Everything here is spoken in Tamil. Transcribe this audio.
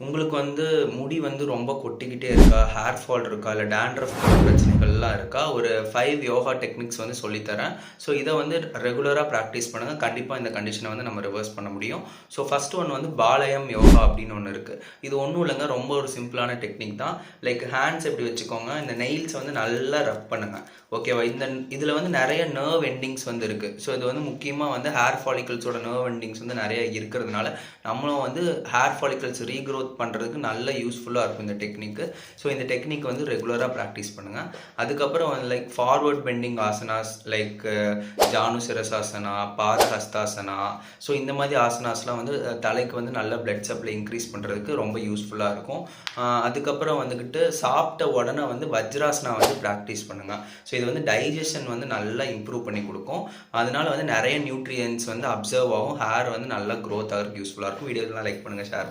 உங்களுக்கு வந்து முடி வந்து ரொம்ப கொட்டிக்கிட்டே இருக்கா, ஹேர் ஃபால் இருக்கா, இல்லை டேண்ட்ரஃப் பிரச்சனைகள்லாம் இருக்கா, ஒரு 5 யோகா டெக்னிக்ஸ் வந்து சொல்லித்தரேன். ஸோ இதை வந்து ரெகுலராக ப்ராக்டிஸ் பண்ணுங்கள். கண்டிப்பாக இந்த கண்டிஷனை வந்து நம்ம ரிவர்ஸ் பண்ண முடியும். ஸோ ஃபர்ஸ்ட் ஒன் வந்து பாலயம் யோகா அப்படின்னு ஒன்று இருக்குது. இது ஒன்றும் இல்லைங்க, ரொம்ப ஒரு சிம்பிளான டெக்னிக் தான். லைக் ஹேண்ட்ஸ் எப்படி வச்சுக்கோங்க, இந்த நெயில்ஸ் வந்து நல்லா ரப் பண்ணுங்கள். ஓகேவா? இதில் வந்து நிறைய நர்வ் எண்டிங்ஸ் வந்து இருக்குது. ஸோ இது வந்து முக்கியமாக வந்து ஹேர் ஃபாலிகல்ஸோட நர்வ் எண்டிங்ஸ் வந்து நிறைய இருக்கிறதுனால நம்மளும் வந்து ஹேர் ஃபாலிகல்ஸ் ரீக்ரோத் பண்ணுறதுக்கு நல்ல யூஸ்ஃபுல்லாக இருக்கும் இந்த டெக்னிக்கு. ஸோ இந்த டெக்னிக் வந்து ரெகுலராக ப்ராக்டிஸ் பண்ணுங்கள். அதுக்கப்புறம் வந்து like forward bending asanas, like Janusirsasana, Padahastasana. So இந்த மாதிரி ஆசனாஸ்லாம் வந்து தலைக்கு வந்து நல்ல பிளட் சப்ளை இன்க்ரீஸ் பண்ணுறதுக்கு ரொம்ப யூஸ்ஃபுல்லாக இருக்கும். அதுக்கப்புறம் வந்துக்கிட்டு சாப்பிட்ட உடனே வந்து வஜ்ராசனா வந்து ப்ராக்டிஸ் பண்ணுங்கள். ஸோ இது வந்து டைஜஷன் வந்து நல்லா இம்ப்ரூவ் பண்ணி கொடுக்கும். அதனால வந்து நிறைய நியூட்ரியன்ஸ் வந்து அப்சர்வ் ஆகும். ஹேர் வந்து நல்லா க்ரோத் ஆகிறதுக்கு யூஸ்ஃபுல்லாக இருக்கும். வீடியோலாம் லைக் பண்ணுங்கள், ஷேர்